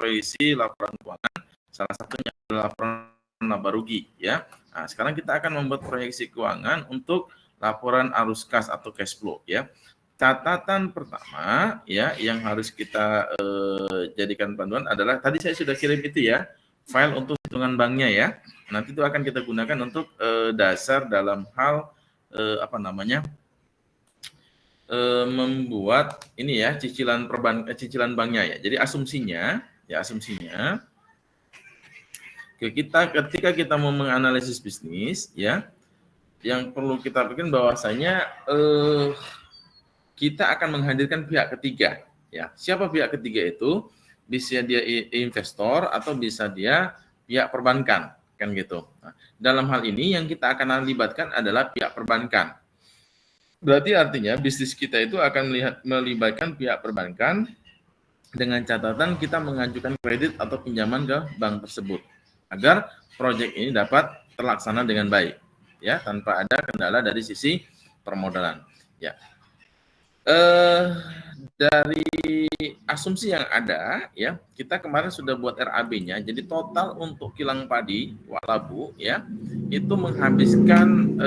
proyeksi laporan keuangan, salah satunya adalah laporan laba rugi ya. Nah, sekarang kita akan membuat proyeksi keuangan untuk laporan arus kas atau cash flow ya. Catatan pertama ya yang harus kita jadikan panduan adalah tadi saya sudah kirim itu ya, file untuk hitungan banknya ya. Nanti itu akan kita gunakan untuk dasar dalam hal membuat ini ya cicilan banknya ya. Jadi asumsinya ketika kita mau menganalisis bisnis ya, yang perlu kita pikirkan bahwasanya kita akan menghadirkan pihak ketiga ya. Siapa pihak ketiga itu? Bisa dia investor atau bisa dia pihak perbankan kan gitu. Nah, dalam hal ini yang kita akan libatkan adalah pihak perbankan. Berarti artinya bisnis kita itu akan melibatkan pihak perbankan dengan catatan kita mengajukan kredit atau pinjaman ke bank tersebut agar proyek ini dapat terlaksana dengan baik ya, tanpa ada kendala dari sisi permodalan ya. Dari asumsi yang ada ya, kita kemarin sudah buat RAB-nya. Jadi total untuk kilang padi Walabu ya itu menghabiskan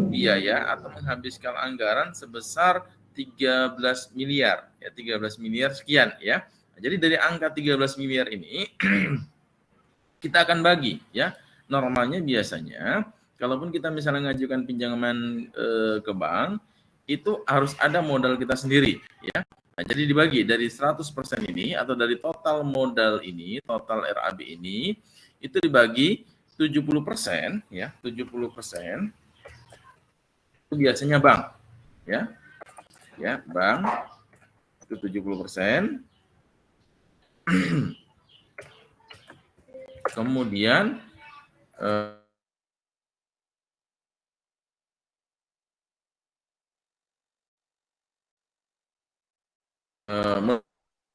biaya atau menghabiskan anggaran sebesar 13 miliar ya, 13 miliar sekian ya. Nah, jadi dari angka 13 miliar ini kita akan bagi ya. Normalnya biasanya kalaupun kita misalnya ngajukan pinjaman ke bank itu harus ada modal kita sendiri ya. Nah, jadi dibagi dari 100% ini atau dari total modal ini, total RAB ini itu dibagi 70% ya, 70% itu biasanya bank ya. Ya, bank itu 70%. Kemudian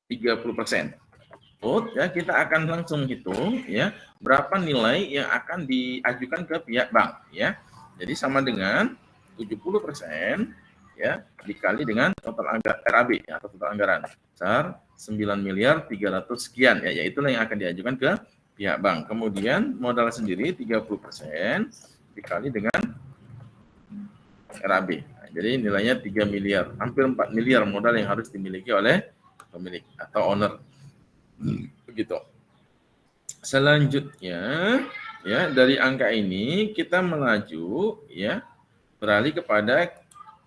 30%. Ya, kita akan langsung hitung ya berapa nilai yang akan diajukan ke pihak bank ya. Jadi sama dengan 70% ya dikali dengan total RAB ya, atau total anggaran besar 9 miliar 300 sekian ya, yaitulah yang akan diajukan ke pihak bank. Kemudian modal sendiri 30% dikali dengan RAB. Nah, jadi nilainya 3 miliar, hampir 4 miliar modal yang harus dimiliki oleh pemilik atau owner. Begitu. Selanjutnya ya dari angka ini kita melaju ya beralih kepada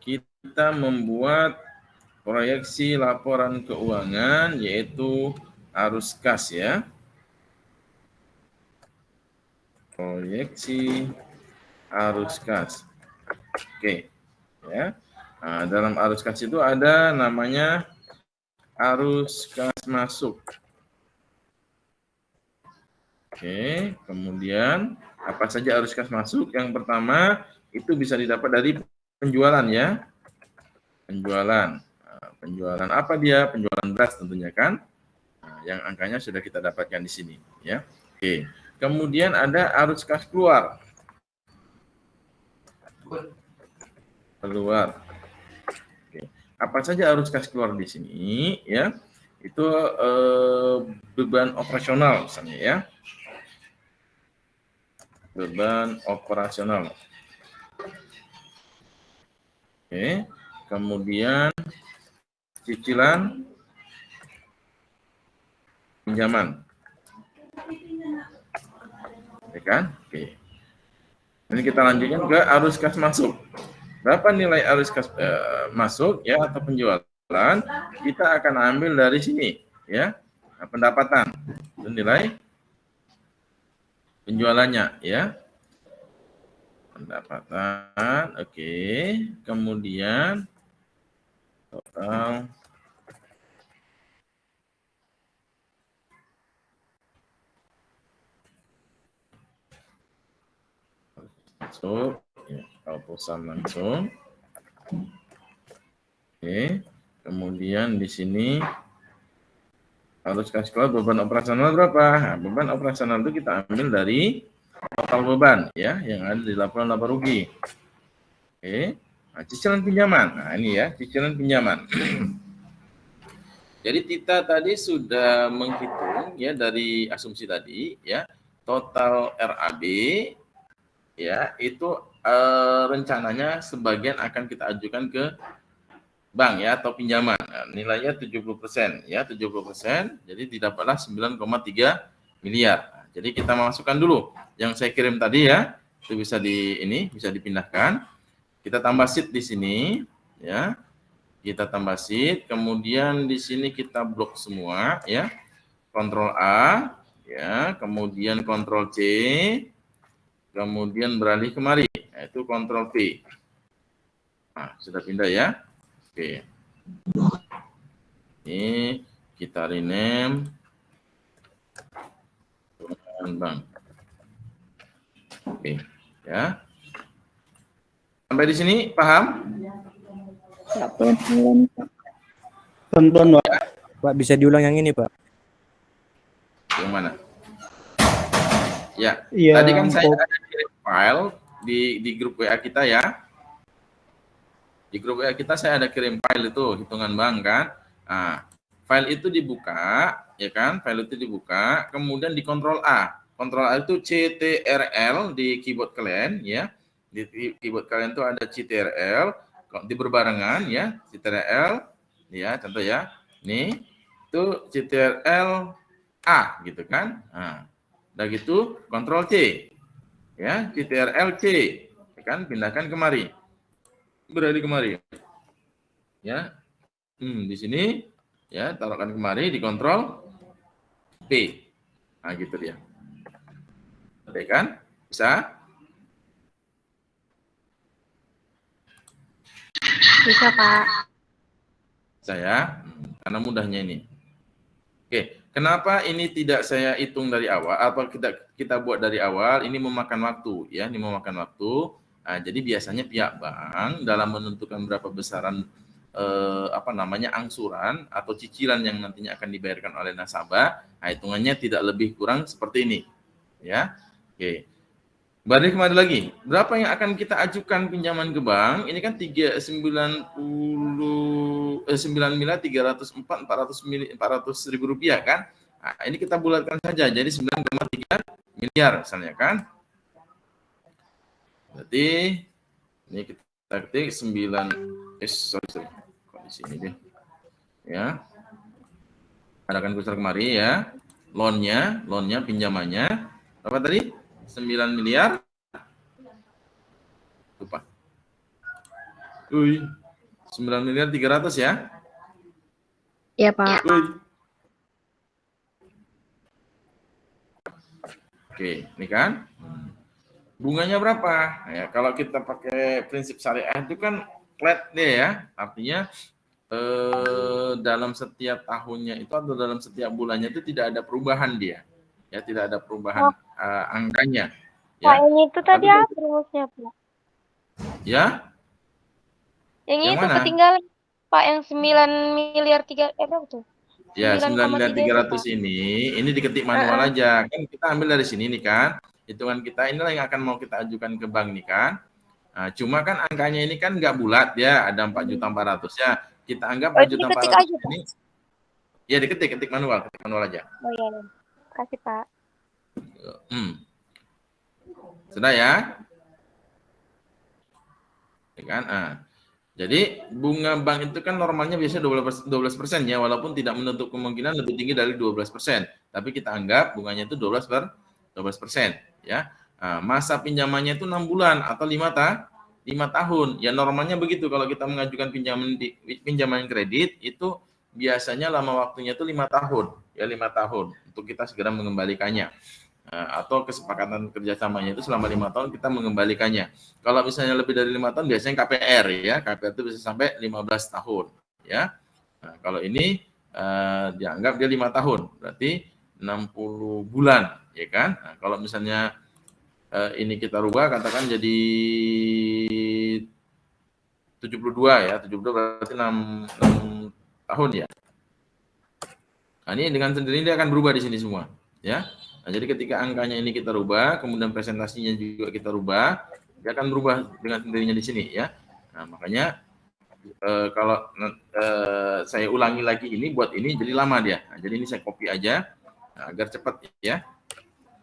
kita membuat proyeksi laporan keuangan yaitu arus kas ya. Proyeksi arus kas. Oke. Ya. Nah, dalam arus kas itu ada namanya arus kas masuk. Oke, kemudian apa saja arus kas masuk? Yang pertama itu bisa didapat dari penjualan ya. Penjualan. Nah, penjualan apa dia? Penjualan beras tentunya kan. Nah, yang angkanya sudah kita dapatkan di sini ya. Oke. Kemudian ada arus kas keluar. Keluar. Oke. Apa saja arus kas keluar di sini ya? Itu beban operasional misalnya ya. Beban operasional. Oke, kemudian cicilan pinjaman. Ya kan? Oke. Ini kita lanjutkan ke arus kas masuk. Berapa nilai arus kas masuk ya atau penjualan? Kita akan ambil dari sini ya. Nah, pendapatan. Itu nilai penjualannya ya. Pendapatan, oke. Kemudian total masuk ya, hapuskan langsung. Oke. Kemudian di sini arus kas keluar beban operasional berapa? Nah, beban operasional itu kita ambil dari total beban ya yang ada di laporan laba rugi. Oke. Nah, cicilan pinjaman. Nah, ini ya, cicilan pinjaman. Jadi kita tadi sudah menghitung ya dari asumsi tadi ya, total RAB ya itu rencananya sebagian akan kita ajukan ke bank ya atau pinjaman. Nah, nilainya 70% ya, 70%. Jadi didapatlah 9,3 miliar. Nah, jadi kita masukkan dulu yang saya kirim tadi ya. Itu bisa bisa dipindahkan. Kita tambah sheet di sini ya. Kita tambah sheet, kemudian di sini kita blok semua ya. Kontrol A ya, kemudian kontrol C, kemudian beralih kemari. Nah, itu kontrol P. Nah, sudah pindah ya. Oke. Ini kita rename bank. Oke, ya. Sampai di sini paham? Ya, pelan-pelan, Pak. Pak, bisa diulang yang ini, Pak. Yang mana? Ya, Iya, tadi kan saya ada kirim file di grup WA kita ya. Di grup WA kita saya ada kirim file itu, hitungan bank kan. Nah, file itu dibuka, ya kan? File itu dibuka, kemudian di Ctrl A. Ctrl A itu CTRL di keyboard kalian, ya. Di keyboard kalian itu ada CTRL, di berbarengan, ya. CTRL, ya, contoh ya. Nih, itu CTRL A, gitu kan? Nah, udah gitu, Ctrl C, ya, CTRL C, ya kan? Pindahkan kemari, berada kemari, ya. Di sini ya taruhkan kemari di kontrol P. Nah, gitu dia. Oke kan? Bisa? Bisa, Pak. Saya karena mudahnya ini. Oke, kenapa ini tidak saya hitung dari awal atau kita buat dari awal? Ini memakan waktu ya, ini memakan waktu. Nah, jadi biasanya pihak bank dalam menentukan berapa besaran angsuran atau cicilan yang nantinya akan dibayarkan oleh nasabah, nah, hitungannya tidak lebih kurang seperti ini, ya. Oke, balik kembali lagi, berapa yang akan kita ajukan pinjaman ke bank? Ini kan 9.304.400.000 rupiah kan? Nah, ini kita bulatkan saja, jadi 9,3 miliar misalnya kan? Berarti ini kita ketik 9, sorry. Di sini deh, ya. Adakan kursor kemari ya. Loannya pinjamannya berapa tadi? 9 miliar. Lupa. 9 miliar 300 ya? Iya, Pak. Oke, ini kan. Bunganya berapa? Ya, kalau kita pakai prinsip syariah itu kan flat deh ya. Artinya dalam setiap tahunnya itu atau dalam setiap bulannya itu tidak ada perubahan dia, ya tidak ada perubahan angkanya. Pak, Ya. yang itu tadi apa rumusnya, Pak? Ya. Yang itu mana? ketinggalan, Pak, yang 9 miliar 3 tuh? Ya, 9.300.000 ini diketik manual aja. Kan kita ambil dari sini nih kan. Hitungan kita inilah yang akan mau kita ajukan ke bank nih kan. Nah, cuma kan angkanya ini kan nggak bulat ya, ada 4.400.000 ya. Kita anggap 4.400.000 ini. Ya ketik manual aja. Oh iya. Kasih, Pak. Sudah ya? Ya kan? Jadi bunga bank itu kan normalnya biasanya 12% ya, walaupun tidak menutup kemungkinan lebih tinggi dari 12%. Tapi kita anggap bunganya itu 12% ya. Masa pinjamannya itu 6 bulan atau 5 tahun. Ya normalnya begitu kalau kita mengajukan pinjaman kredit itu biasanya lama waktunya itu 5 tahun. Ya 5 tahun untuk kita segera mengembalikannya. Atau kesepakatan kerjasamanya itu selama 5 tahun kita mengembalikannya. Kalau misalnya lebih dari 5 tahun biasanya KPR ya. KPR itu bisa sampai 15 tahun ya. Nah, kalau ini dianggap dia 5 tahun. Berarti 60 bulan ya kan. Nah, kalau misalnya ini kita rubah katakan jadi 72 ya. 72 berarti 6 tahun ya. Nah, ini dengan sendirinya dia akan berubah di sini semua ya. Nah, jadi ketika angkanya ini kita rubah, kemudian presentasinya juga kita rubah, dia akan berubah dengan sendirinya di sini ya. Nah, makanya kalau saya ulangi lagi ini buat ini jadi lama dia. Nah, jadi ini saya copy aja agar cepat ya.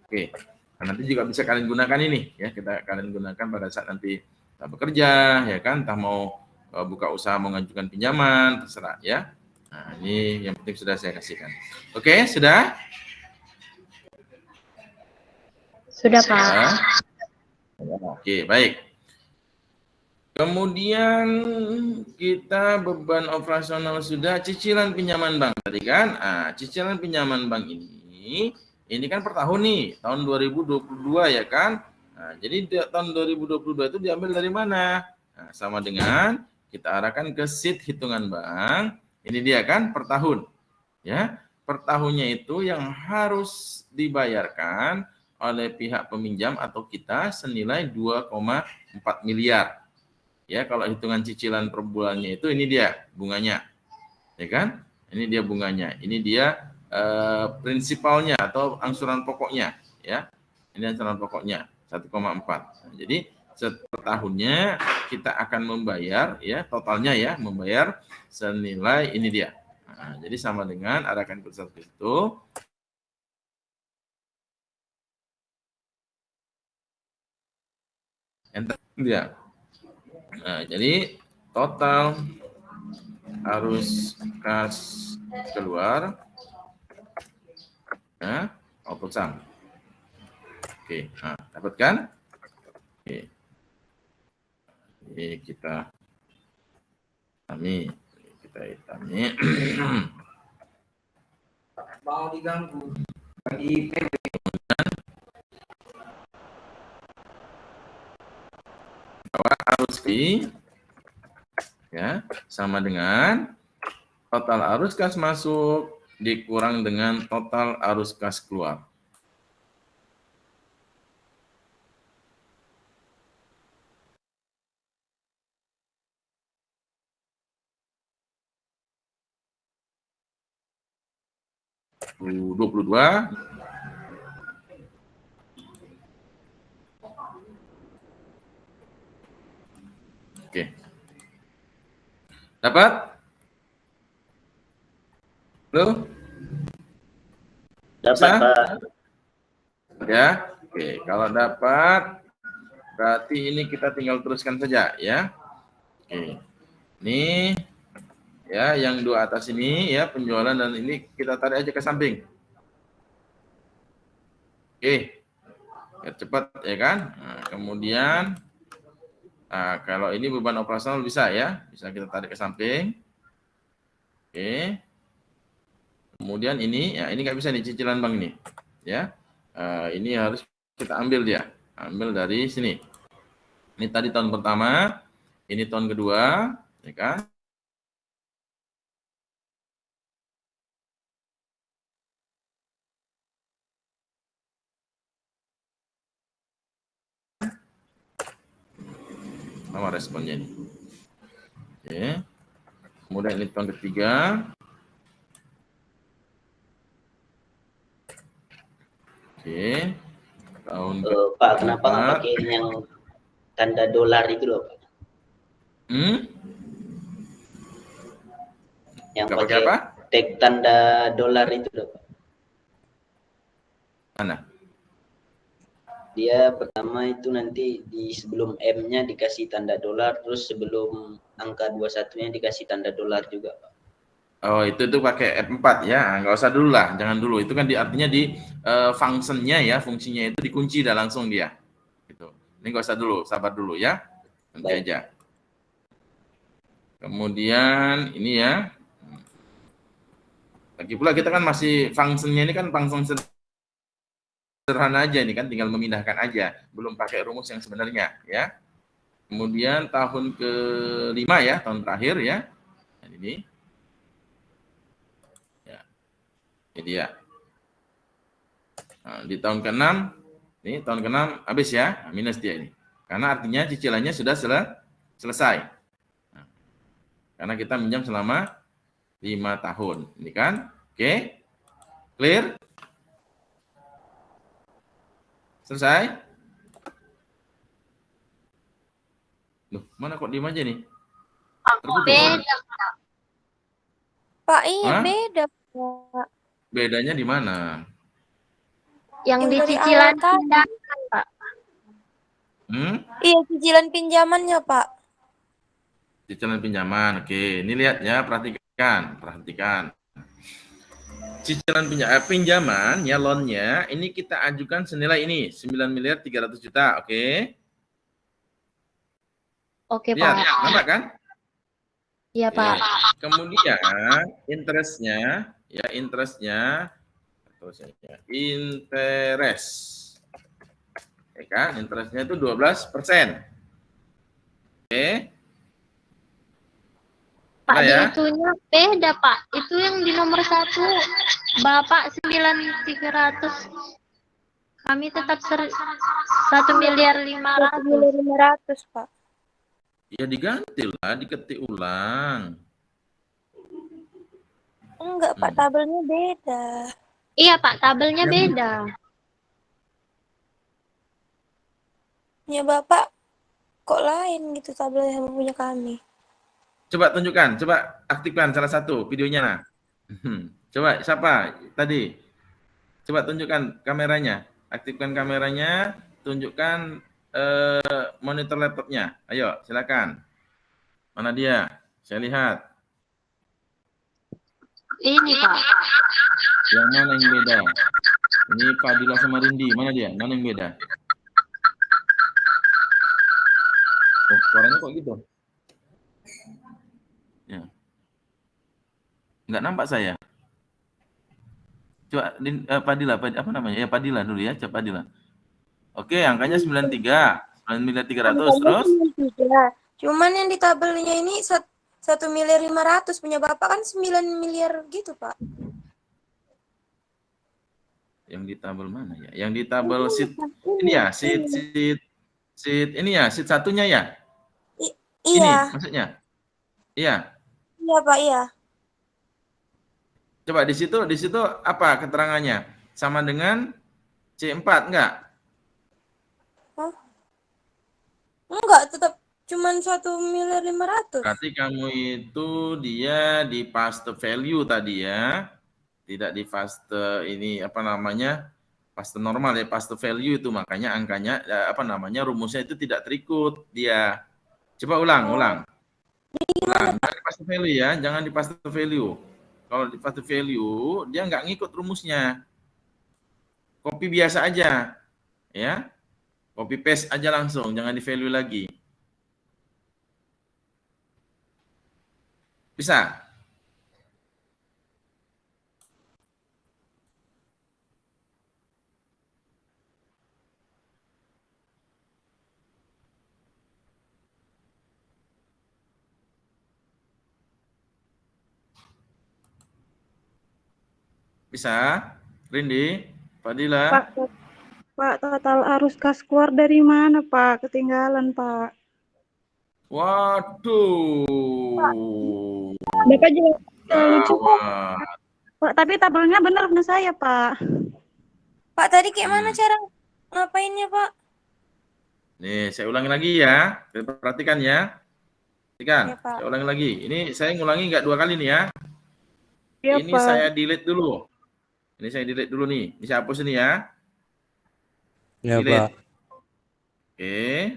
Oke. Nah, nanti juga bisa kalian gunakan ini ya. Kalian gunakan pada saat nanti bekerja ya kan, entah mau buka usaha, mau mengajukan pinjaman, terserah ya. Nah, ini yang penting sudah saya kasihkan. Oke, sudah? Sudah, Pak. Oke, baik. Kemudian kita beban operasional sudah, cicilan pinjaman bank tadi kan? Cicilan pinjaman bank ini kan per tahun nih, tahun 2022 ya kan? Nah, jadi tahun 2022 itu diambil dari mana? Nah, sama dengan kita arahkan ke sheet hitungan bank. Ini dia kan per tahun. Ya, per tahunnya itu yang harus dibayarkan oleh pihak peminjam atau kita senilai 2,4 miliar. Ya, kalau hitungan cicilan per bulannya itu ini dia bunganya. Ya kan? Ini dia bunganya. Ini dia prinsipalnya atau angsuran pokoknya, ya. Ini angsuran pokoknya 1,4. Nah, jadi setiap tahunnya kita akan membayar ya, totalnya ya, membayar senilai ini dia. Nah, jadi sama dengan arahkan ke itu. Enter dia. Nah, jadi total arus kas keluar ya, output sum. Oke, nah, dapat kan? Oke. Ini kita hitami. Mau diganggu di Bahwa arus fee ya sama dengan total arus kas masuk dikurang dengan total arus kas keluar. (22) Oke. Dapat? Halo? Dapat, Pak. Ya. Oke, kalau dapat berarti ini kita tinggal teruskan saja ya. Oke. Ini ya yang dua atas ini ya penjualan dan ini kita tarik aja ke samping. Oke. Biar cepat ya kan. Nah, kemudian kalau ini beban operasional bisa ya, bisa kita tarik ke samping. Oke. Kemudian ini ya ini nggak bisa nih cicilan bank ini ya. Ini harus kita ambil dia, ambil dari sini. Ini tadi tahun pertama, ini tahun kedua, ya kan? Sama responnya ini. Oke. Kemudian ini tahun ketiga. Oke. Tahun Pak, kenapa nggak pakai yang tanda dolar itu loh, Pak? Yang Nggak pakai apa? tag tanda dolar itu loh, Pak. Mana? Dia pertama itu nanti di sebelum M-nya dikasih tanda dolar, terus sebelum angka 21-nya dikasih tanda dolar juga, Pak. Oh, itu pakai F4 ya. Nggak usah dulu lah, jangan dulu. Itu kan artinya di function-nya ya, fungsinya itu dikunci dah langsung dia. Gitu. Ini nggak usah dulu, sabar dulu ya. Nanti aja. Kemudian ini ya. Lagi pula kita kan masih function-nya ini kan function sederhana aja nih kan, tinggal memindahkan aja, belum pakai rumus yang sebenarnya ya. Kemudian tahun ke-5 ya, tahun terakhir ya. Dan ini ya. Ini dia. Nah, di tahun ke-6 ini tahun ke-6 habis ya, minus dia ini. Karena artinya cicilannya sudah selesai. Nah, karena kita minjam selama 5 tahun. Ini kan? Oke. Clear? Selesai? Loh, mana kok diem aja nih? Terputus. Beda. Pak, iya Hah? beda, Pak. Bedanya di mana? Yang di dari cicilan awal tadi. pinjaman, Pak. Iya, cicilan pinjamannya, Pak. Cicilan pinjaman. Oke, ini lihat ya, perhatikan. Cicilan pinjaman ya, loan-nya ini kita ajukan senilai ini 9.300.000.000, oke? Oke, Lihat, Pak. nampak kan? Iya, Pak. Kemudian interestnya, interest, ya kan? Interestnya itu 12%. Oke. Pak, Nah, di ya. itunya beda, Pak. Itu yang di nomor 1, Bapak 9.300. Kami tetap 1.500.000. 1.500.000, Pak. Ya diganti lah, diketik ulang. Enggak, Pak, tabelnya beda. Iya, Pak, tabelnya beda. Ya, Bapak kok lain gitu tabelnya sama punya kami. Coba tunjukkan, coba aktifkan salah satu videonya. Coba siapa tadi? Coba tunjukkan kameranya, aktifkan kameranya, tunjukkan monitor laptopnya. Ayo, silakan. Mana dia? Saya lihat. Ini, Pak. Yang mana yang beda? Ini Fadila sama Rindi. Mana dia? Mana yang beda? Oh, suaranya kok gitu? Ya. Nggak nampak saya. Coba Fadila, apa namanya? Ya Fadila dulu ya, coba Fadila. Oke, angkanya 9.300.000 terus. 9.300.000. Cuman yang di tabelnya ini 1.500.000, punya Bapak kan 9 miliar gitu, Pak. Yang di tabel mana ya? Yang di tabel sheet ini ya, sheet ini ya, sheet satunya ya? Ini Iya. maksudnya? Iya. Iya, Pak, iya. Coba di situ apa keterangannya? Sama dengan C4 enggak? Hah? Enggak, tetap cuman 1.500.000. Berarti kamu itu dia di paste value tadi ya. Tidak di paste ini apa namanya? Paste normal ya, paste value itu makanya angkanya apa namanya? Rumusnya itu tidak terikut dia. Coba ulang. Ulang, jangan di paste value ya, jangan di paste value. Kalau di paste value dia nggak ngikut rumusnya. Copy biasa aja. Ya. Copy paste aja langsung, jangan di value lagi. Bisa? Bisa? Rindi? Fadila? Pak, total arus kas keluar dari mana, Pak? Ketinggalan, Pak. Waduh. Bapak juga lucu, Wah. Pak. Tapi tabelnya benar saya, Pak. Pak, tadi kayak mana cara ngapainnya, Pak? Nih, saya ulangi lagi ya. Perhatikan ya. Perhatikan, Ya, Pak. saya ulangi lagi. Ini saya ngulangi nggak 2 kali nih ya. Ya, Ini Pak. saya delete dulu. Ini saya delete dulu nih. Ini saya hapus ini ya. Ya, Delete. Pak. Oke.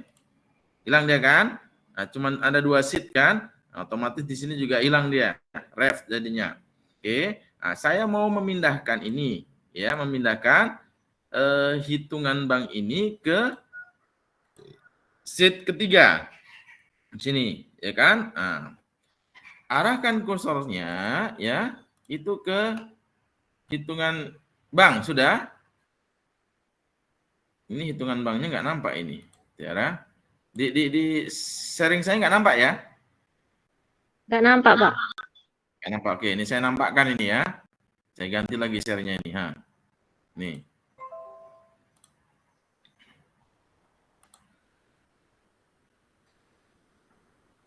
Hilang dia kan? Nah, cuman ada 2 sheet kan? Otomatis di sini juga hilang dia. Ref jadinya. Oke. Nah, saya mau memindahkan ini ya, memindahkan hitungan bank ini ke sheet ketiga. Di sini, ya kan? Nah, arahkan kursornya ya, itu ke hitungan bank sudah. Ini hitungan banknya nggak nampak ini, Tiara. Di sharing saya nggak nampak ya? Nggak nampak, Pak. Nggak nampak. Oke, ini saya nampakkan ini ya. Saya ganti lagi share-nya ini. Nih.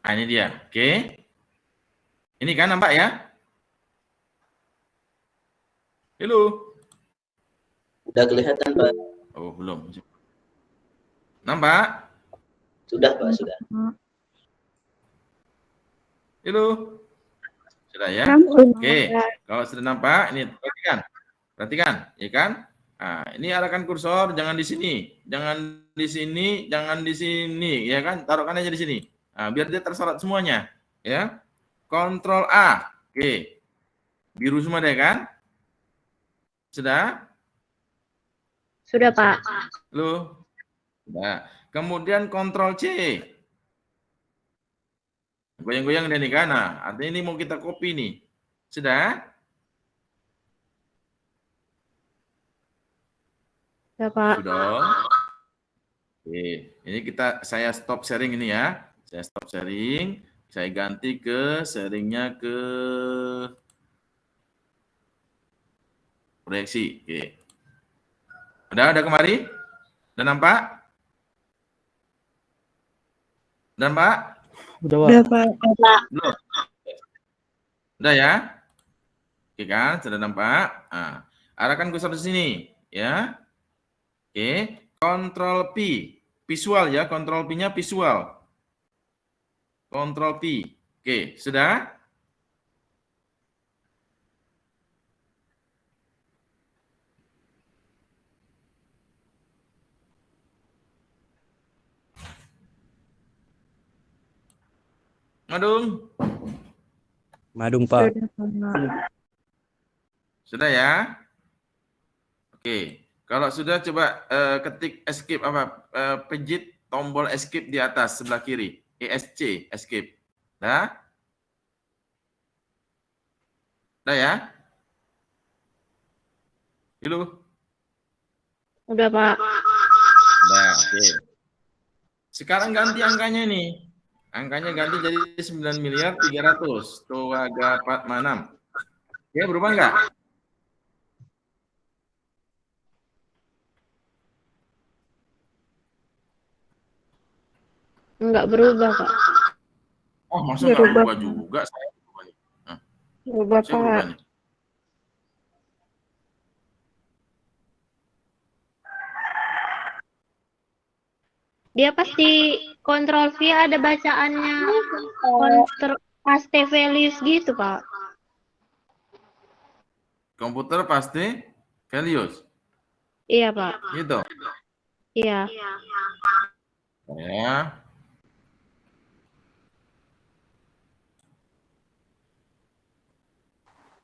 Nah, ini dia. Oke. Ini kan nampak ya? Halo. Udah kelihatan, Pak. Oh, belum. Nampak? Sudah, Pak, sudah. Itu sudah ya. Langsung. Oke, kalau sudah nampak, ini perhatikan, ya kan? Nah, ini arahkan kursor, jangan di sini, jangan di sini, jangan di sini, ya kan? Taruhkan aja di sini. Nah, biar dia tersorot semuanya, ya. Ctrl A, oke, biru semua deh kan? Sudah? Sudah, Pak. Loh, sudah. Kemudian Ctrl C, goyang-goyang deh nih kan? Nah, artinya ini mau kita copy nih, sudah? Sudah, Pak. Sudah. Oke, ini saya stop sharing ini ya. Saya stop sharing, saya ganti ke sharingnya ke proyeksi. Oke. Udah kemari? Udah nampak? Udah nampak? Udah, Pak. Udah, Pak. Belum? Udah ya? Oke kan, sudah nampak? Nah, arahkan kursor di sini, ya. Oke, Ctrl P, visual ya, Ctrl P-nya visual. Ctrl P. Oke, sudah? Madung? Madung, Pak. Sudah ya? Oke. Kalau sudah coba ketik escape pejit tombol escape di atas sebelah kiri. ESC, escape. Dah? Dah ya? Dulu. Udah, Pak. Nah, oke. Sekarang ganti angkanya nih. Angkanya ganti jadi 9.300.000. Tuaga 46. Ya, berubah enggak? Enggak berubah, Pak. Oh, masa enggak Berubah. berubah juga? Saya berubah nih. Nah, Berubah, saya berubah Pak. nih. Dia pasti Ctrl V ada bacaannya paste values gitu, Pak. Komputer pasti values. Iya, Pak. Gitu. Iya. Ya.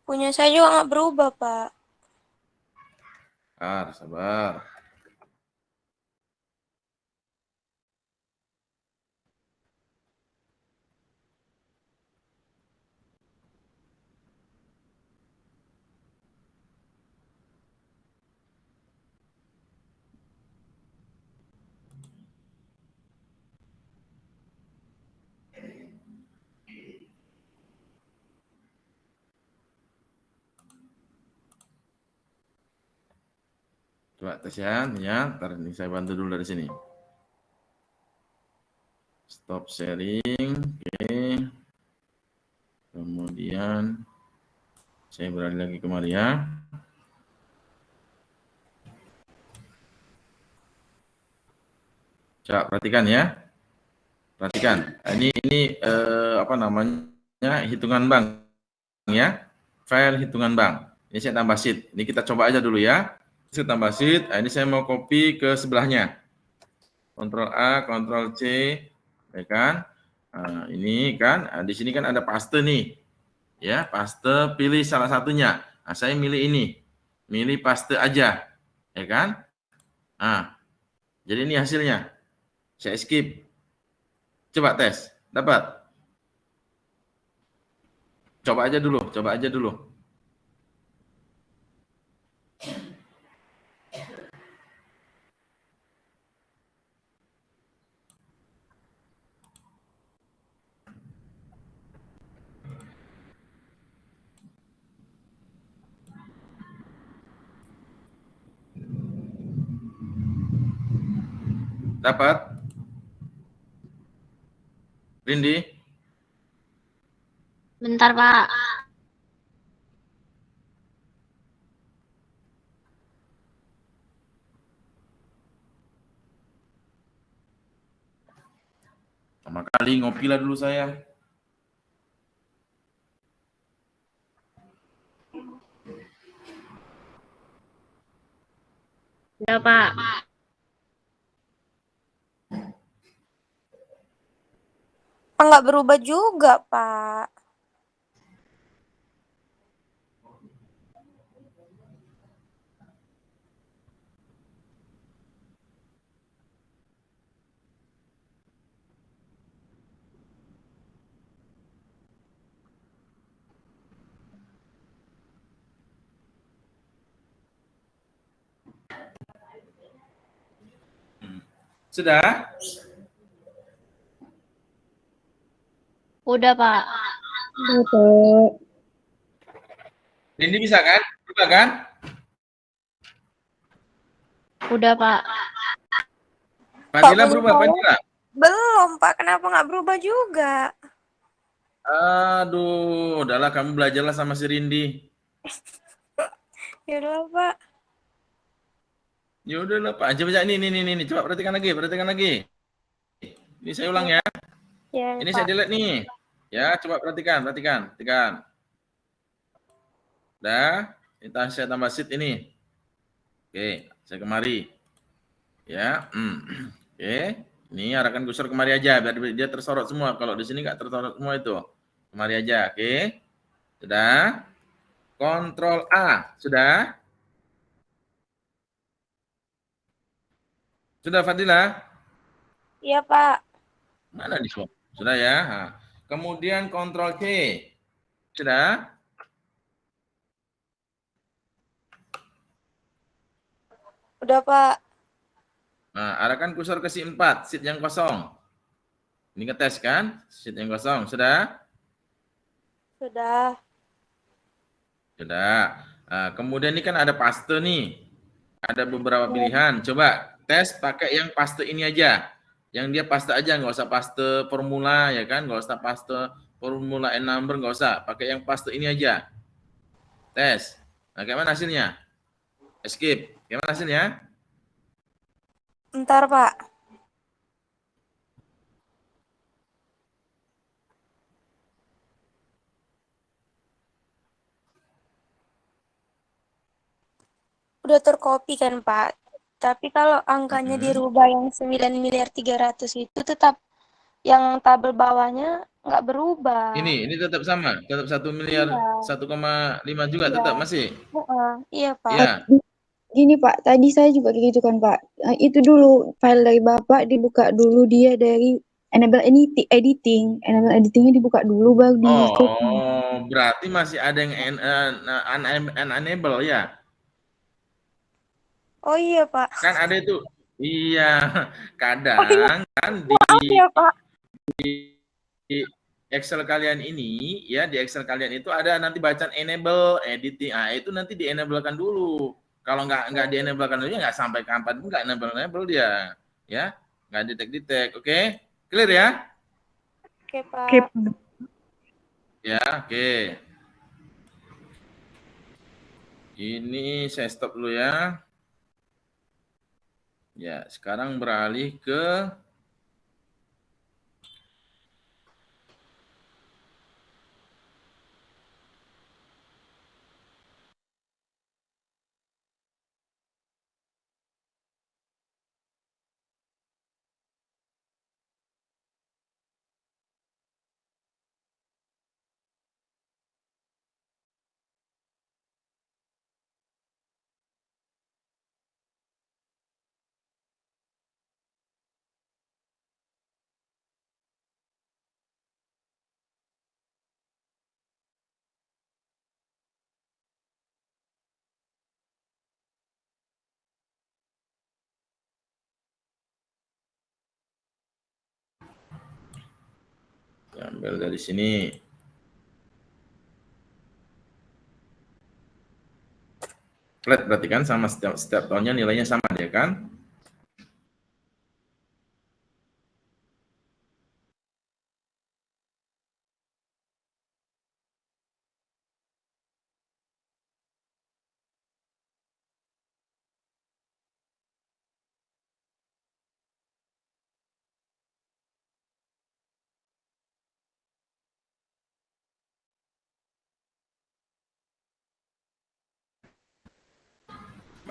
Punya saya juga nggak berubah, Pak. Sabar. Coba tes ya. Ntar ini saya bantu dulu dari sini. Stop sharing. Oke. Kemudian saya beralih lagi ke Maria. Coba perhatikan ya. Perhatikan. Ini apa namanya? Hitungan bank ya. File hitungan bank. Ini saya tambah sheet. Ini kita coba aja dulu ya. Saya tambah sheet. Ini saya mau copy ke sebelahnya. Ctrl A, Ctrl C, ya kan? Nah, ini kan, di sini kan ada paste nih, ya paste. Pilih salah satunya. Nah, saya milih ini, milih paste aja, ya kan? Nah, jadi ini hasilnya. Saya skip. Coba tes, dapat? Coba aja dulu. Dapat? Rindi? Bentar, Pak. Sama kali ngopi lah dulu saya. Udah, Pak. Nggak berubah juga, Pak. Sudah? Udah, Pak. Betul. Ini bisa kan? Berubah kan? Udah, Pak. Fadila punya berubah, saya Fadila. belum, Pak. Kenapa nggak berubah juga? Aduh, udahlah kamu belajarlah sama si Rindi. Ya udah, Pak. Ya udahlah Pak. Coba ini. Coba perhatikan lagi. Ini saya ulang ya. Ya, Ini Pak. saya delete nih. Ya, coba perhatikan. Dah, kita saya tambah sheet ini. Oke, saya kemari. Ya, Oke. Ini arahkan kursor kemari aja biar dia tersorot semua. Kalau di sini nggak tersorot semua itu. Kemari aja, oke. Sudah. Kontrol A, sudah? Sudah Fadila? Iya, Pak. Mana di swap? Sudah ya. Nah, kemudian kontrol C. Sudah? Udah, Pak. Nah, arahkan kursor ke sheet 4, sheet yang kosong. Ini ngetes kan? Sheet yang kosong. Sudah? Sudah. Sudah. Nah, kemudian ini kan ada paste nih. Ada beberapa pilihan. Coba tes pakai yang paste ini aja. Yang dia paste aja, nggak usah paste formula ya kan? Nggak usah paste formula and number, nggak usah. Pakai yang paste ini aja. Tes. Nah, gimana hasilnya? Escape. Gimana hasilnya? Ntar, Pak. Udah tercopy kan, Pak. Tapi kalau angkanya dirubah yang 9.300.000.000 itu tetap yang tabel bawahnya nggak berubah. Ini tetap sama, tetap 1 miliar, Iya, 1,5 juga iya. tetap masih. Iya, Pak. Iya. Gini Pak, tadi saya juga kayak gitu kan Pak. Itu dulu file dari Bapak dibuka dulu dia dari enable editingnya dibuka dulu baru di copy. Oh, berarti masih ada yang unenable ya? Oh iya, Pak. Kan ada itu. Iya, Oh iya, kadang kan maaf ya, Pak. di Excel kalian ini ya, di Excel kalian itu ada nanti bacaan enable editing. Ah, itu nanti di-enablekan dulu. Kalau nggak di-enablekan dulu ya nggak sampai kapan pun nggak enable dia. Ya, nggak detect. Oke? Clear ya? Oke, Pak. Oke, Pak. Ya, oke. Ini saya stop dulu ya. Ya, sekarang beralih ke ambil dari sini. Flat berarti kan sama setiap tahunnya nilainya sama dia kan?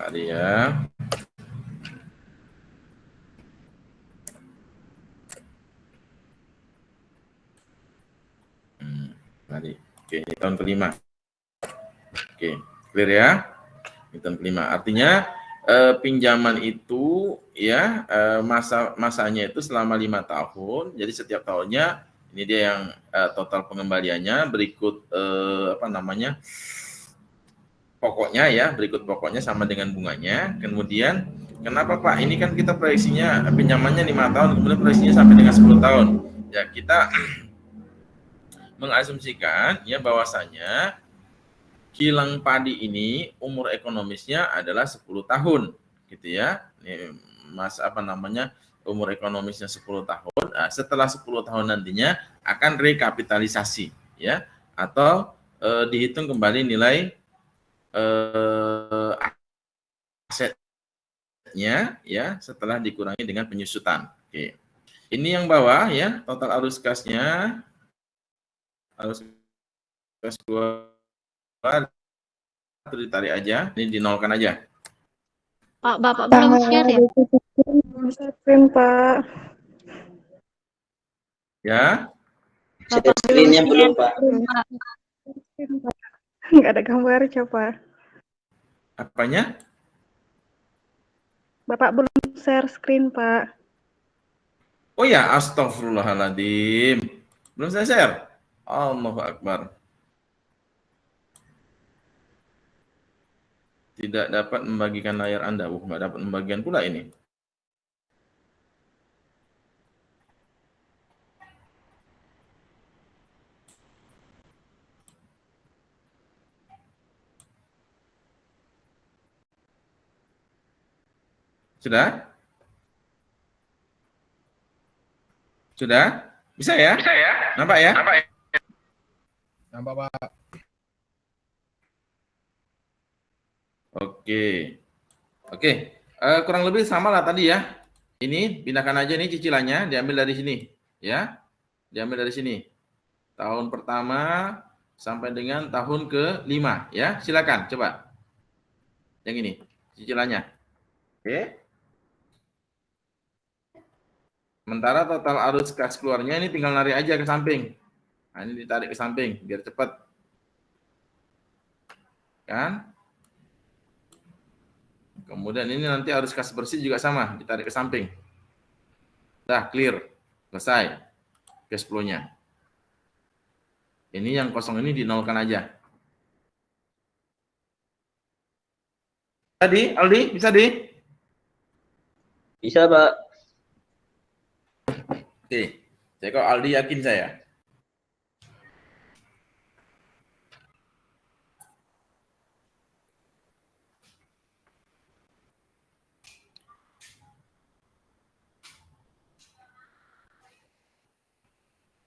Mari ya. Oke, ini tahun kelima. Oke, clear ya? Ini tahun kelima. Artinya pinjaman itu ya masanya itu selama 5 tahun. Jadi setiap tahunnya ini dia yang total pengembaliannya berikut pokoknya ya, berikut pokoknya sama dengan bunganya. Kemudian kenapa Pak? Ini kan kita proyeksinya pinjamannya 5 tahun, kemudian proyeksinya sampai dengan 10 tahun. Ya, kita mengasumsikan ya bahwasanya kilang padi ini umur ekonomisnya adalah 10 tahun gitu ya. Ini umur ekonomisnya 10 tahun. Nah, setelah 10 tahun nantinya akan rekapitalisasi ya, atau dihitung kembali nilai asetnya ya setelah dikurangi dengan penyusutan. Oke. Ini yang bawah ya, total arus kasnya, arus kas keluar itu ditarik aja, ini dinolkan aja. Pak, Bapak belum share ya? Pak. Ya, Share screen-nya belum, Pak. Nggak ada gambar, coba. apanya? Bapak belum share screen, Pak. Oh ya, astagfirullahaladzim. Belum saya share. Allahu Akbar. Tidak dapat membagikan layar Anda. Nggak dapat membagikan pula ini. Sudah? Sudah? Bisa ya? Bisa ya? Nampak ya? Nampak Pak. Oke. Oke. Kurang lebih sama lah tadi ya. Ini pindahkan aja nih cicilannya, diambil dari sini. Ya. Diambil dari sini. Tahun pertama sampai dengan tahun ke-5. Ya, silakan coba. Yang ini, cicilannya. Oke. Sementara total arus kas keluarnya ini tinggal narik aja ke samping. Nah, ini ditarik ke samping biar cepat. Kan? Kemudian ini nanti arus kas bersih juga sama, ditarik ke samping. Dah clear. Selesai. Cash flow-nya. Ini yang kosong ini dinolkan aja. Tadi, Aldi, bisa di? Bisa, Pak. Oke. Saya kok Aldi yakin saya.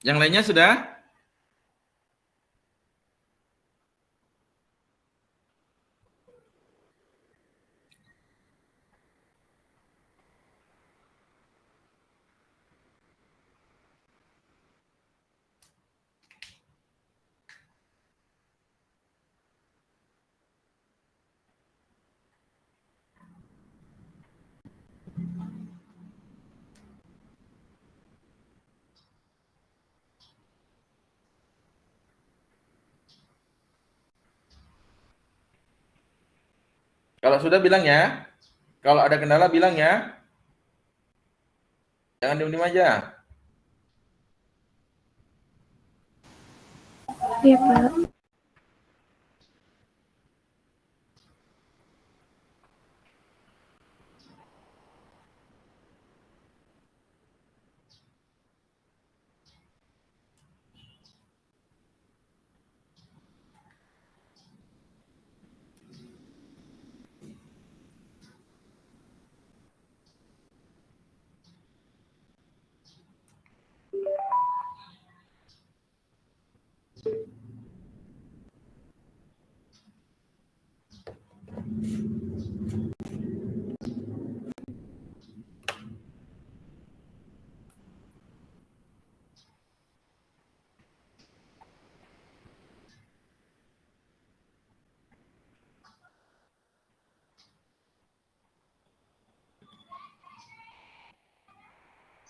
Yang lainnya sudah? Kalau sudah bilang ya. Kalau ada kendala bilang ya. Jangan diem-diem aja. Iya, Pak.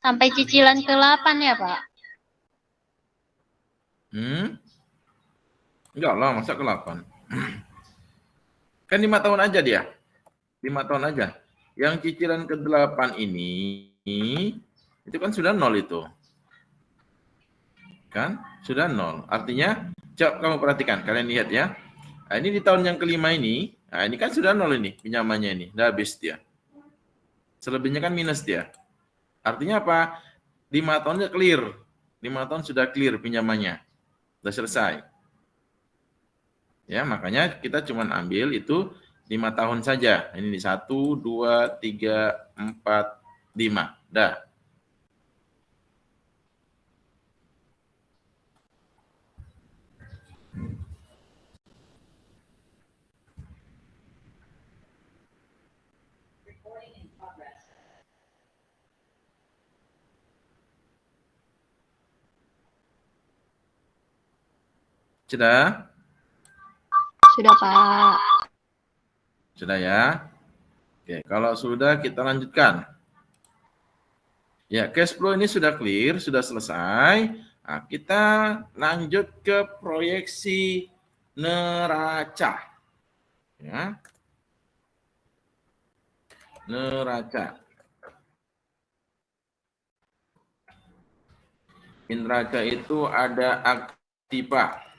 Sampai cicilan ke-8 ya, Pak? Enggak lah, masa ke 8? Kan 5 tahun aja dia. 5 tahun aja. Yang cicilan ke-8 ini, itu kan sudah 0 itu. Kan? Sudah 0. Artinya, coba kamu perhatikan, kalian lihat ya. Nah, ini di tahun yang kelima ini, nah ini kan sudah 0 ini, pinjamannya ini. Udah habis dia. Selebihnya kan minus dia. Artinya apa? 5 tahun sudah clear. 5 tahun sudah clear pinjamannya. Sudah selesai. Ya, makanya kita cuma ambil itu 5 tahun saja. Ini 1, 2, 3, 4, 5. Dah. Sudah? Sudah, Pak. Sudah ya? Oke, kalau sudah kita lanjutkan. Ya, cash flow ini sudah clear, sudah selesai. Nah, kita lanjut ke proyeksi neraca. Ya. Neraca. Neraca itu ada aktiva.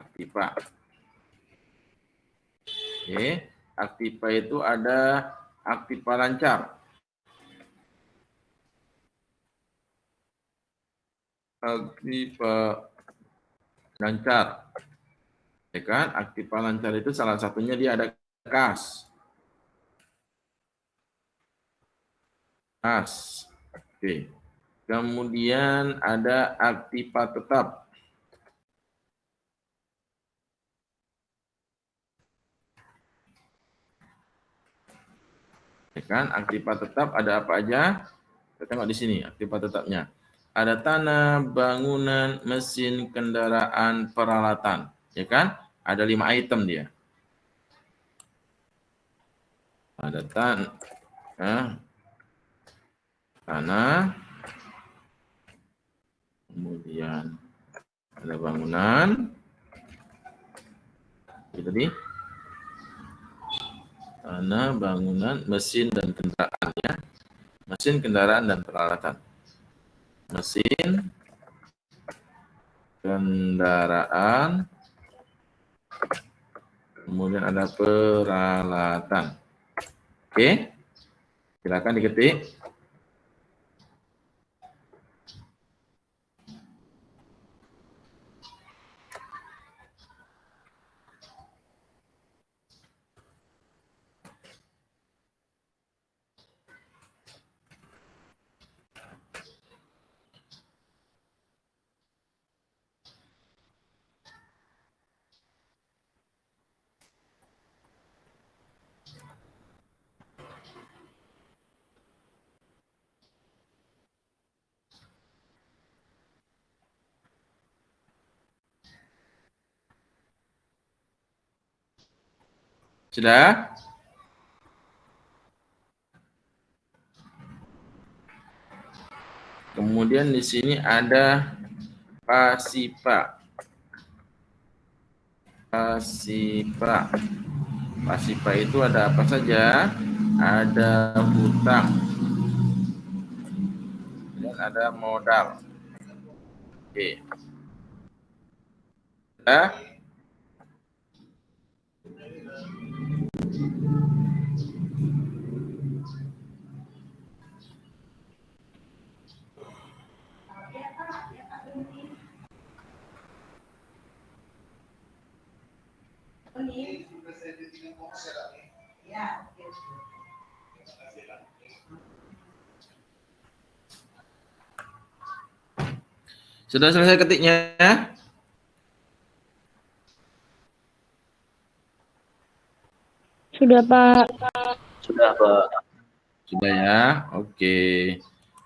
Aktiva. Oke, aktiva itu ada aktiva lancar. Aktiva lancar. Ya kan? Aktiva lancar itu salah satunya dia ada kas. Kas. Oke. Kemudian ada aktiva tetap. Ya kan? Aktiva tetap ada apa aja? Kita tengok di sini aktiva tetapnya. Ada tanah, bangunan, mesin, kendaraan, peralatan. Ya kan? Ada 5 item dia. Ada tanah, kemudian ada bangunan, itu tadi, tanah, bangunan, mesin dan kendaraan ya, mesin, kendaraan dan peralatan, mesin, kendaraan, kemudian ada peralatan. Oke, silakan diketik. Sudah? Kemudian di sini ada pasiva. Pasiva. Pasiva itu ada apa saja? Ada hutang. Dan ada modal. Oke. Sudah? Sudah selesai ketiknya? Sudah, Pak. Sudah, Pak. Sudah ya? Oke.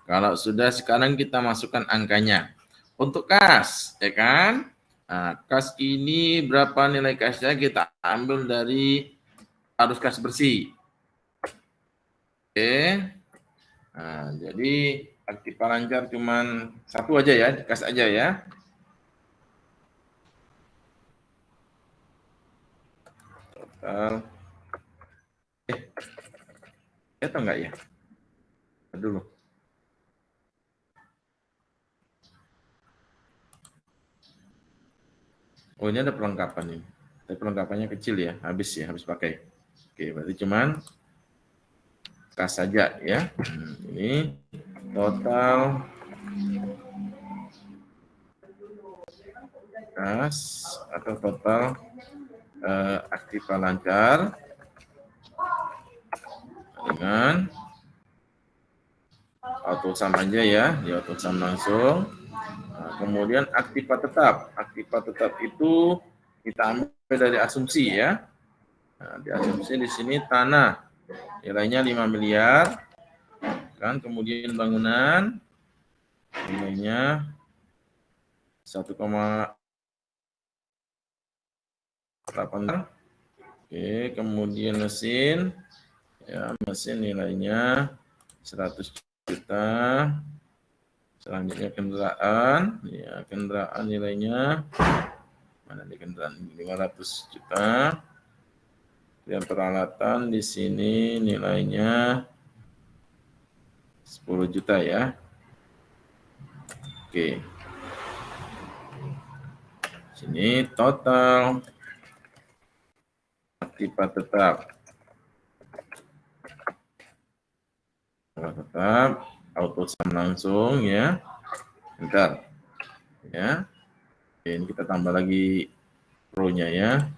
Kalau sudah, sekarang kita masukkan angkanya. Untuk kas, ya kan? Nah, kas ini berapa nilai kasnya kita ambil dari arus kas bersih. Oke. Nah, jadi aktiva lancar cuman satu aja ya, kas aja ya. total. Atau enggak ya? Dulu. Oh, ini ada perlengkapan ini. Tapi perlengkapannya kecil ya, habis pakai. Oke, berarti cuman kas saja ya. Ini total kas atau total aktiva lancar dengan auto sum aja ya, di auto sum langsung. Nah, kemudian aktiva tetap. Aktiva tetap itu kita ambil dari asumsi ya. Nah, di asumsi di sini tanah nilainya 5 miliar. Kan, kemudian bangunan nilainya 1,8. Oke, kemudian mesin ya, mesin nilainya 100 juta. Selanjutnya kendaraan, ya kendaraan nilainya mana di kendaraan 500 juta. Dan peralatan di sini nilainya 10 juta ya. Oke. Sini total aktiva tetap. Tetap auto sum langsung ya. Bentar. Ya. Oke, ini kita tambah lagi row-nya ya.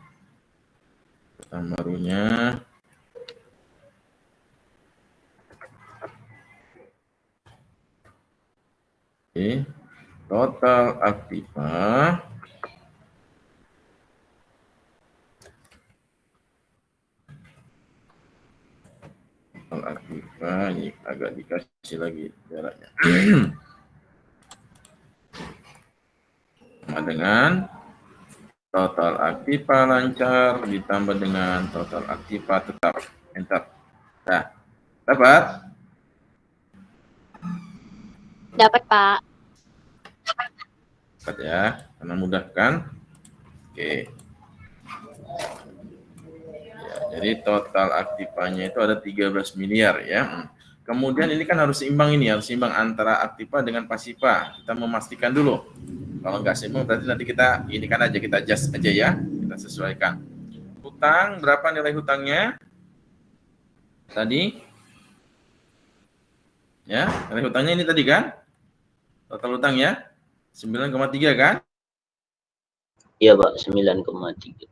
Tambah row-nya. Oke. Total aktiva ini agak dikasih lagi jaraknya. Sama dengan total aktiva lancar ditambah dengan total aktiva tetap. Enter. Nah, dapat? Dapat, Pak. Dapat ya, karena mudah kan? Oke. Jadi total aktivanya itu ada 13 miliar ya. Kemudian ini kan harus seimbang ini, harus seimbang antara aktiva dengan pasiva. Kita memastikan dulu. Kalau nggak seimbang berarti nanti kita ini kan aja, kita adjust aja ya, kita sesuaikan. Hutang, berapa nilai hutangnya? Tadi? Ya, nilai hutangnya ini tadi kan? Total hutang ya? 9,3 kan? Iya Pak, 9,3.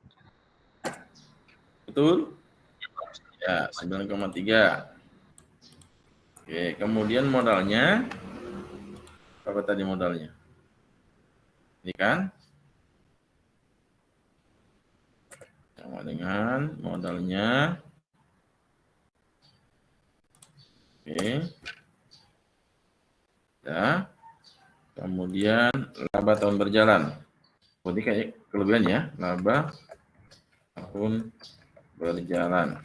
Betul? Ya, 9,3. Oke, kemudian modalnya, berapa tadi modalnya? Ini kan? Sama dengan modalnya. Oke. Ya. Kemudian laba tahun berjalan. Oh, ini kayak kelebihan ya, laba tahun berjalan.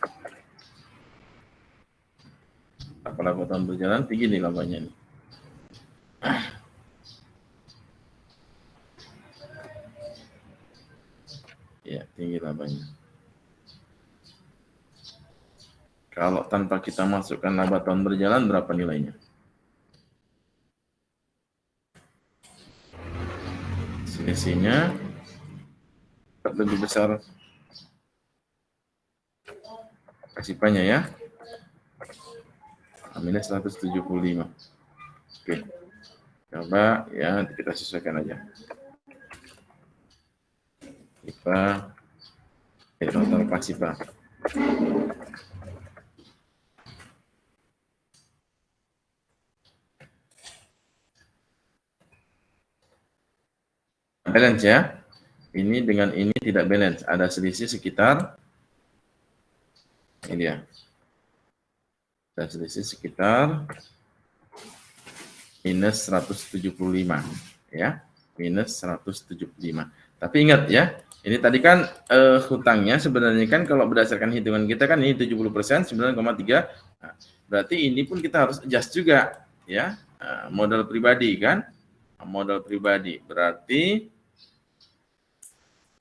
Apa laba tahun berjalan? Tinggi nih labanya nih. Ya, tinggi labanya. Kalau tanpa kita masukkan laba tahun berjalan, berapa nilainya? Selisihnya lebih besar pasifanya ya. Minus 175. Oke. Coba ya, nanti kita sesuaikan aja. Kita total pasifa. Balance ya. Ini dengan ini tidak balance. Ada selisih sekitar ini dia. Ada selisih sekitar minus 175 ya. Minus 175. Tapi ingat ya, ini tadi kan hutangnya sebenarnya kan kalau berdasarkan hitungan kita kan ini 70%, 9,3. Nah, berarti ini pun kita harus adjust juga ya. Modal pribadi kan. Modal pribadi berarti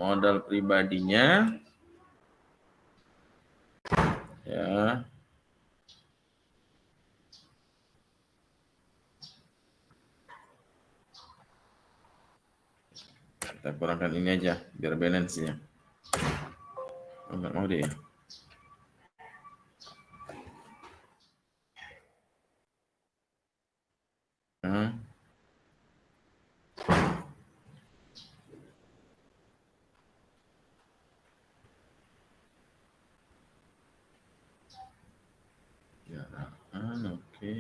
modal pribadinya Ya. Kita kurangkan ini aja biar balance ya. Enggak mau deh ya. Nah. Jarakan, oke.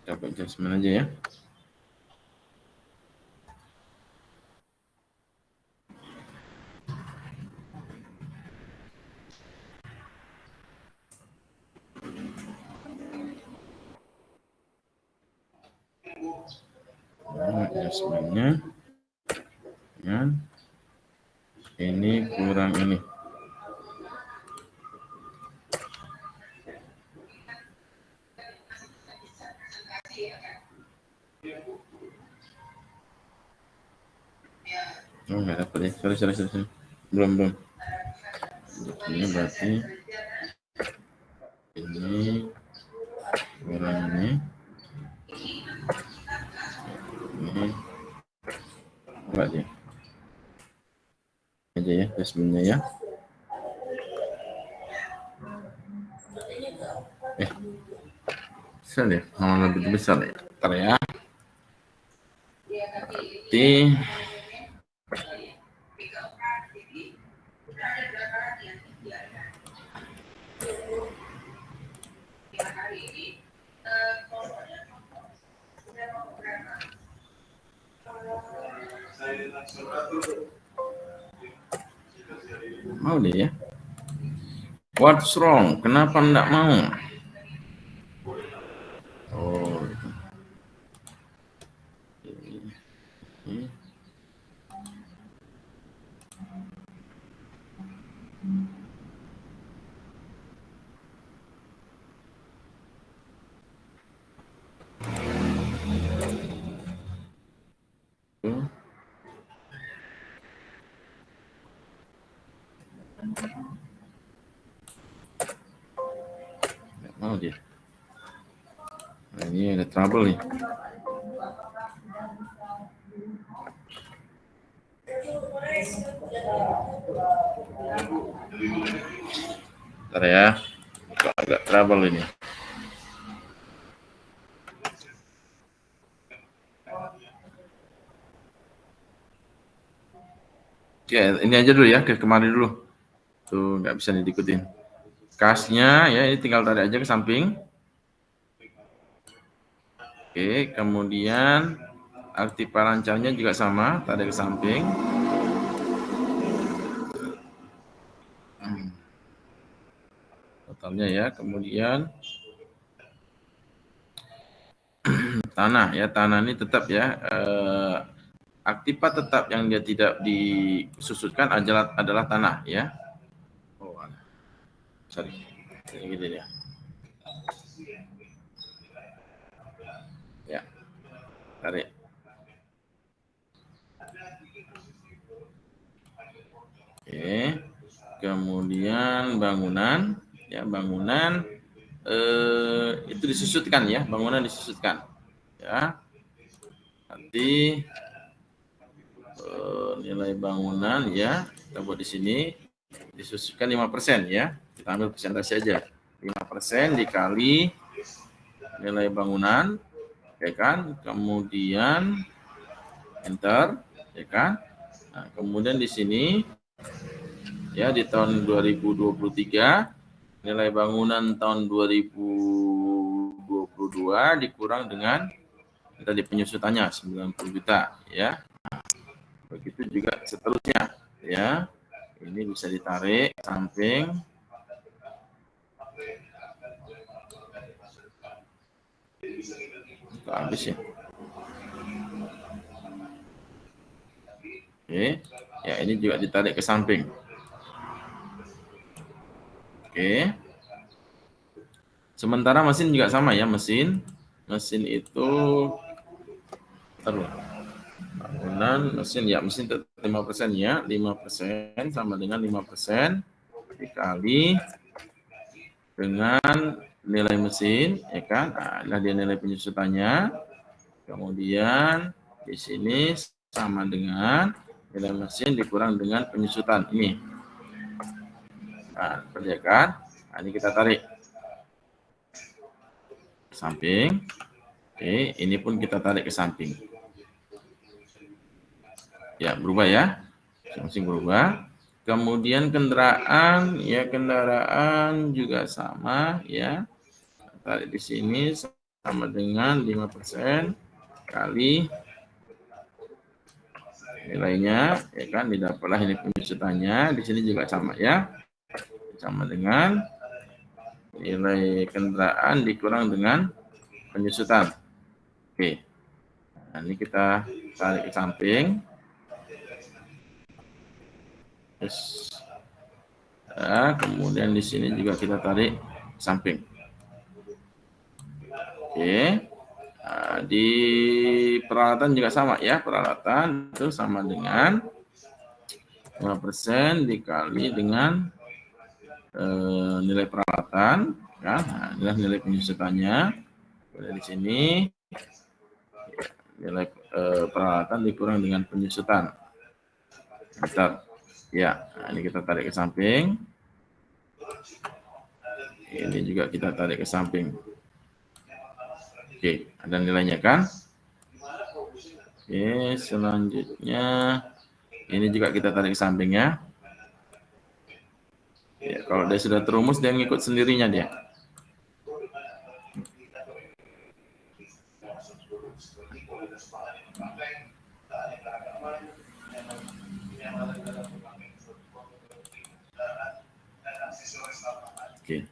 Coba adjustment aja ya. Nah, adjustmentnya. Ya. Ini kurang ini. Oh, nggak dapat ya. Sorry. Belum. Ini berarti ini kurang ini. Ini enggak ya. Aja ya adjustmentnya ya. Besar ya, lebih besar ya. Bentar ya. Berarti mau deh ya. What's wrong? Kenapa enggak mau? Oh. Ini. Nggak mau dia. Nah, ini ada trouble nih. Bentar ya. Agak trouble ini. Oke, ini aja dulu ya, ke kemari dulu. Tuh, nggak bisa diikutin. Kasnya ya, ini tinggal tarik aja ke samping. Oke, kemudian aktif parancarnya juga sama, tarik ke samping. Totalnya ya, kemudian tanah ya, tanah ini tetap ya. Aktiva tetap yang dia tidak disusutkan adalah tanah ya. Oh, sorry. Ini gitu ya. Ya. Tarik. Oke. Kemudian bangunan ya, bangunan itu disusutkan ya, bangunan disusutkan. Ya. Nanti nilai bangunan ya, kita buat di sini disusutkan 5% ya. Kita ambil persentase aja. 5% dikali nilai bangunan, ya kan? Kemudian enter, ya kan? Nah, kemudian di sini ya di tahun 2023 nilai bangunan tahun 2022 dikurang dengan tadi penyusutannya 90 juta ya. Begitu juga seterusnya ya. Ini bisa ditarik ke samping. Habis ya. Oke. Ya, ini juga ditarik ke samping. Oke. Sementara mesin juga sama ya, mesin itu bangunan mesin ya, mesin 5% ya, 5% sama dengan 5% dikali dengan nilai mesin, ya kan? Nah, dia nilai penyusutannya. Kemudian di sini sama dengan nilai mesin dikurang dengan penyusutan ini. Nah, kerjakan. Nah, ini kita tarik ke samping. Oke, ini pun kita tarik ke samping. Ya, berubah ya. Masing-masing berubah. Kemudian kendaraan, ya kendaraan juga sama ya. Tarik di sini sama dengan 5% kali nilainya, ya kan, didapatlah ini penyusutannya. Di sini juga sama ya. Sama dengan nilai kendaraan dikurang dengan penyusutan. Oke. Nah, ini kita tarik ke samping. Terus, nah, kemudian di sini juga kita tarik samping. Oke. Nah, di peralatan juga sama ya, peralatan itu sama dengan 5% dikali dengan nilai peralatan, ya. Nah, inilah nilai penyusutannya. Di sini nilai peralatan dikurang dengan penyusutan. Bentar. Ya, nah, ini kita tarik ke samping. Ini juga kita tarik ke samping. Oke, ada nilainya kan? Oke, selanjutnya ini juga kita tarik ke samping ya. Ya, kalau dia sudah terumus, dia ngikut sendirinya dia. Oke.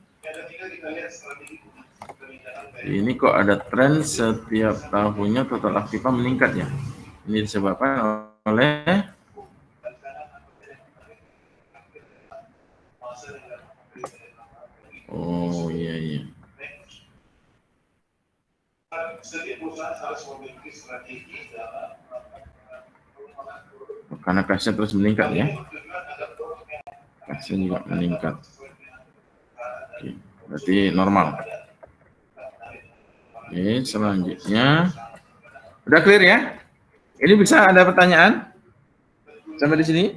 Ini kok ada tren setiap tahunnya total aktiva meningkat ya. Ini disebabkan oleh oh iya iya. Karena kasnya terus meningkat ya. Kasnya juga meningkat. Oke, berarti normal. Oke, selanjutnya. Udah clear ya? Ini bisa ada pertanyaan? Sampai di sini?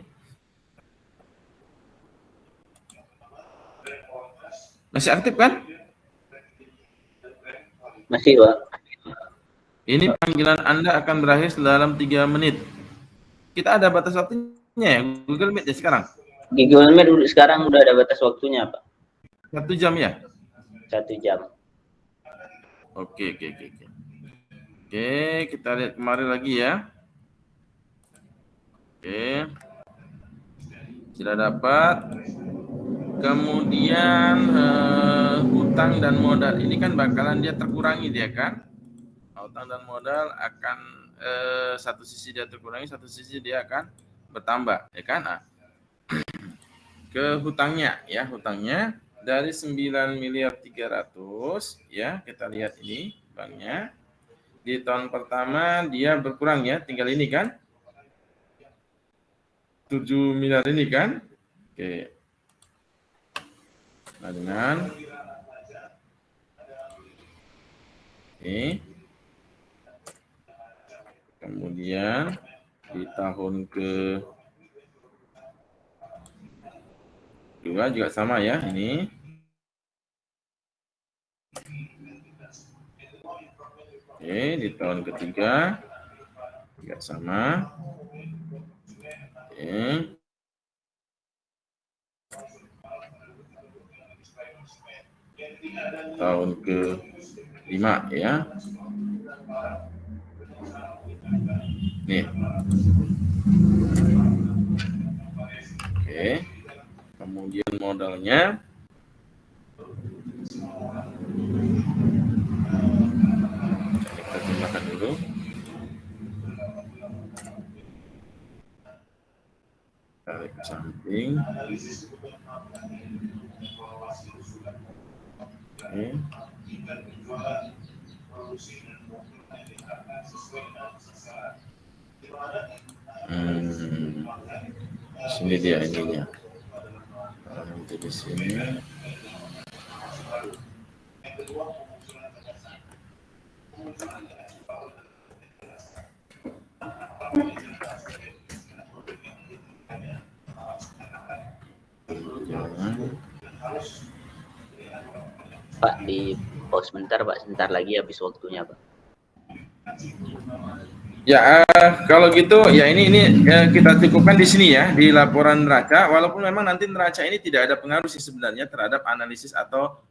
Masih aktif kan? Masih, Pak. Ini panggilan Anda akan berakhir dalam 3 menit. Kita ada batas waktunya ya, Google Meet ya sekarang? Di Google Meet sekarang udah ada batas waktunya, Pak. 1 jam ya? 1 jam. Oke. Oke, kita lihat kemarin lagi ya. Oke. Sudah dapat. Kemudian hutang dan modal. Ini kan bakalan dia terkurangi dia kan? Hutang dan modal akan satu sisi dia terkurangi, satu sisi dia akan bertambah, ya kan? Nah, ke hutangnya ya, hutangnya dari 9.300.000.000 ya, kita lihat ini banknya. Di tahun pertama dia berkurang ya, tinggal ini kan? 7 miliar ini kan? Oke. Nah, dengan ini kemudian di tahun kedua juga sama ya, ini oke, di tahun ketiga juga sama. Oke. Tahun ke-5 ya. Nih. Oke. Kemudian modalnya. Kita jumlahkan dulu. Tarik ke samping. Oke. Sini dia ininya. Nanti di sini. Pak, di pause sebentar Pak, sebentar lagi habis waktunya Pak. Ya, kalau gitu ya ini kita cukupkan di sini ya di laporan neraca. Walaupun memang nanti neraca ini tidak ada pengaruh sih sebenarnya terhadap analisis atau